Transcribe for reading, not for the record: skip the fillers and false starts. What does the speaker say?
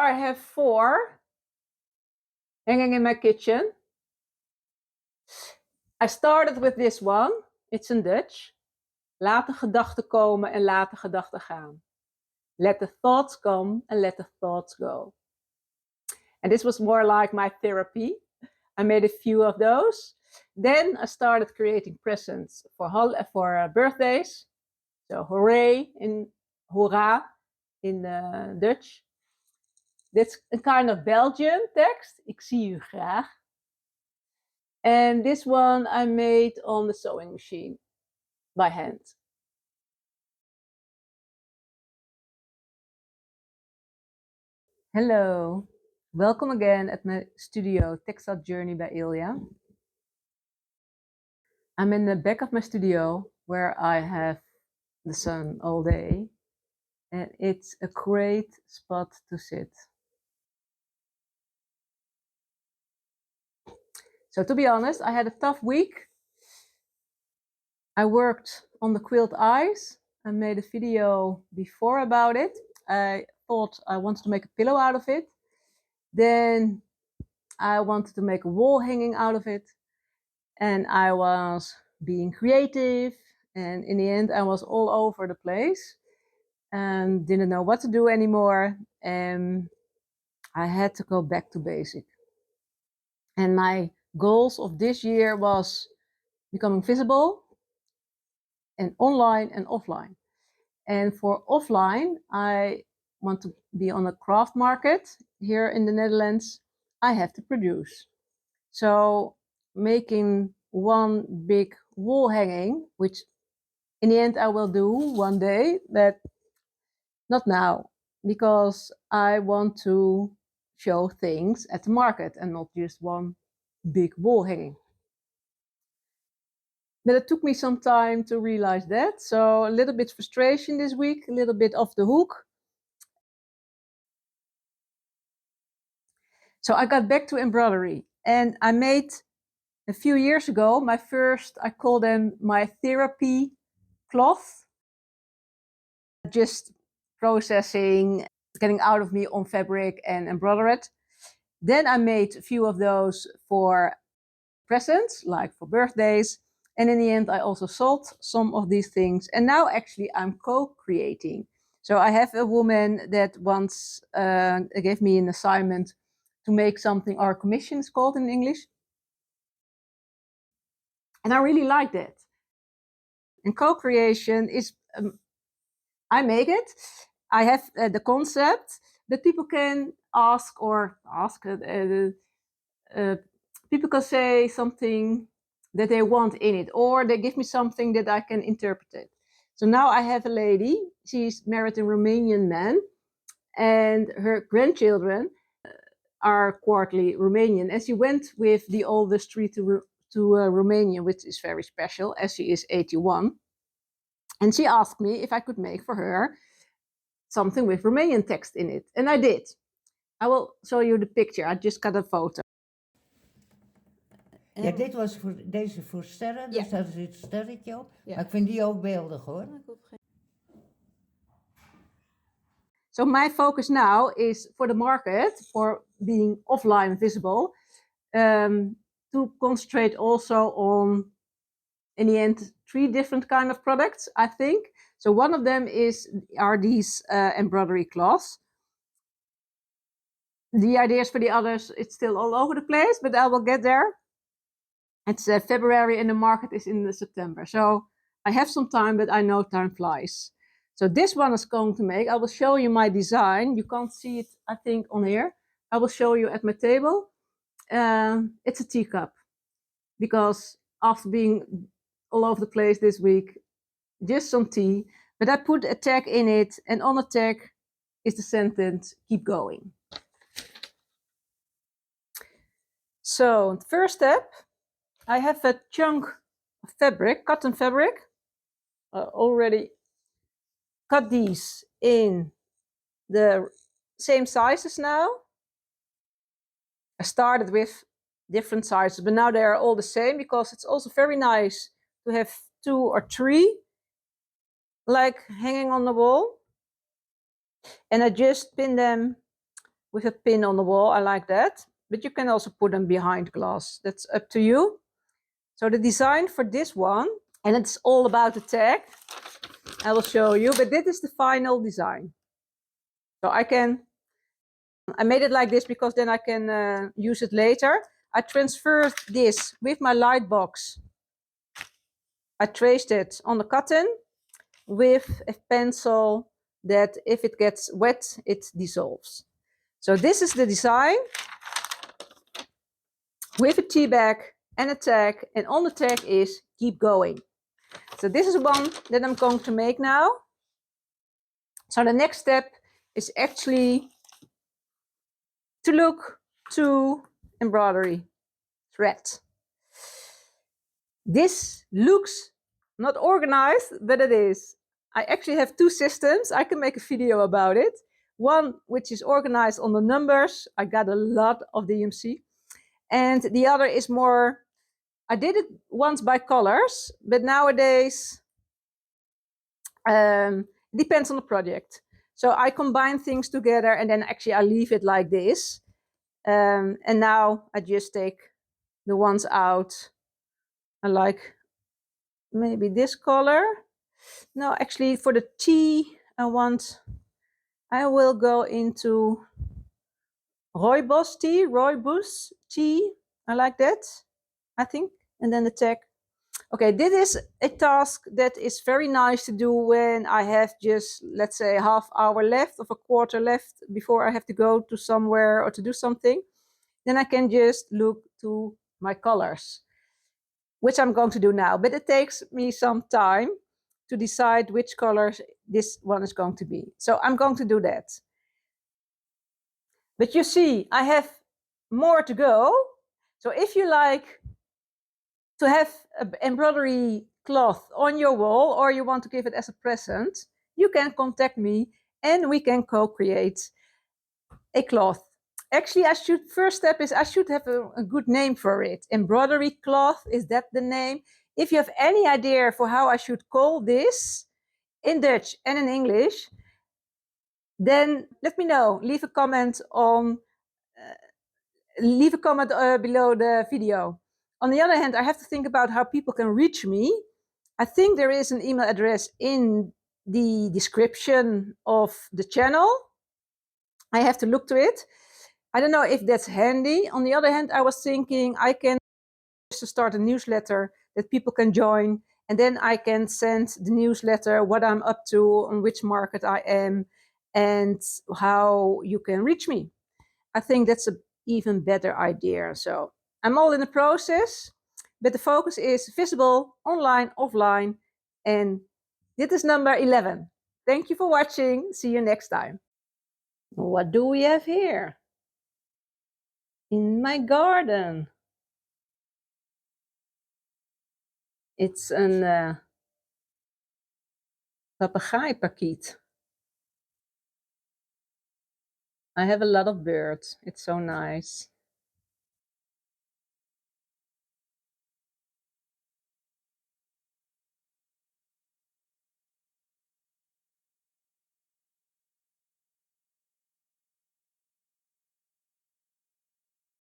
I have 4 hanging in my kitchen. I started with this one. It's in Dutch. Laat de gedachten komen en laat de gedachten gaan. Let the thoughts come and let the thoughts go. And this was more like my therapy. I made a few of those. Then I started creating presents for birthdays. So hooray in hoera in Dutch. That's a kind of Belgian text. Ik zie u graag. And this one I made on the sewing machine by hand. Hello, welcome again at my studio Textile Journey by Ilja. I'm in the back of my studio where I have the sun all day, and it's a great spot to sit. So to be honest, I had a tough week. I worked on the quilt eyes. I made a video before about it. I thought I wanted to make a pillow out of it. Then I wanted to make a wall hanging out of it. And I was being creative. And in the end, I was all over the place and didn't know what to do anymore. And I had to go back to basic. And my goals of this year was becoming visible and online and offline. And for offline, I want to be on a craft market here in the Netherlands. I have to produce. So making one big wall hanging, which in the end I will do one day, but not now, because I want to show things at the market and not just one big wall hanging. But it took me some time to realize that. So a little bit frustration this week, a little bit off the hook. So I got back to embroidery, and I made a few years ago my first, I call them my therapy cloth. Just processing, getting out of me on fabric and embroider it. Then I made a few of those for presents, like for birthdays. And in the end, I also sold some of these things. And now actually I'm co-creating. So I have a woman that once gave me an assignment to make something, or commission is called in English. And I really like that. And co-creation is, I make it. I have the concept, but people can ask, people can say something that they want in it, or they give me something that I can interpret it. So now I have a lady, she's married a Romanian man, and her grandchildren are quarterly Romanian, and she went with the oldest tree to Romania, which is very special, as she is 81. And she asked me if I could make for her something with Romanian text in it. And I did. I will show you the picture. I just got a photo. Ja, dit was voor deze voor sterren, dus daar zit een sterretje op. Ja. Maar ik vind die ook beeldig hoor. So my focus now is for the market, for being offline visible, to concentrate also on, in the end, 3 different kind of products, I think. So one of them are these embroidery cloths. The ideas for the others, it's still all over the place, but I will get there. It's February and the market is in September. So I have some time, but I know time flies. So this one is going to make, I will show you my design. You can't see it, I think, on here. I will show you at my table. It's a teacup, because after being all over the place this week, just some tea. But I put a tag in it, and on the tag is the sentence, keep going. So the first step, I have a chunk of fabric, cotton fabric. I already cut these in the same sizes now. I started with different sizes, but now they are all the same, because it's also very nice to have 2 or 3 like hanging on the wall. And I just pin them with a pin on the wall. I like that. But you can also put them behind glass. That's up to you. So the design for this one, and it's all about the tag. I will show you, but this is the final design. So I made it like this because then I can use it later. I transferred this with my light box. I traced it on the cotton with a pencil that if it gets wet, it dissolves. So this is the design with a tea bag and a tag, and on the tag is keep going. So this is one that I'm going to make now. So the next step is actually to look to embroidery thread. This looks not organized, but it is. I actually have two systems. I can make a video about it. One which is organized on the numbers. I got a lot of DMC. And the other is more, I did it once by colors, but nowadays it depends on the project. So I combine things together and then actually I leave it like this. And now I just take the ones out. I like maybe this color. No, actually for the tea, I will go into rooibos tea. I like that, I think. And then the tag. Okay, this is a task that is very nice to do when I have just, let's say, a half hour left or a quarter left before I have to go to somewhere or to do something. Then I can just look to my colors, which I'm going to do now. But it takes me some time to decide which colors this one is going to be. So I'm going to do that. But you see, I have more to go. So if you like to have an embroidery cloth on your wall or you want to give it as a present, you can contact me and we can co-create a cloth. Actually, first step is I should have a good name for it. Embroidery cloth, is that the name? If you have any idea for how I should call this in Dutch and in English, then let me know. Leave a comment below the video. On the other hand, I have to think about how people can reach me. I think there is an email address in the description of the channel. I have to look to it. I don't know if that's handy. On the other hand, I was thinking I can start a newsletter that people can join, and then I can send the newsletter what I'm up to, on which market I am, and how you can reach me. I think that's an even better idea. So I'm all in the process, but the focus is visible, online, offline, and this is number 11. Thank you for watching. See you next time. What do we have here? In my garden. It's a papegaaiparkiet. I have a lot of birds. It's so nice.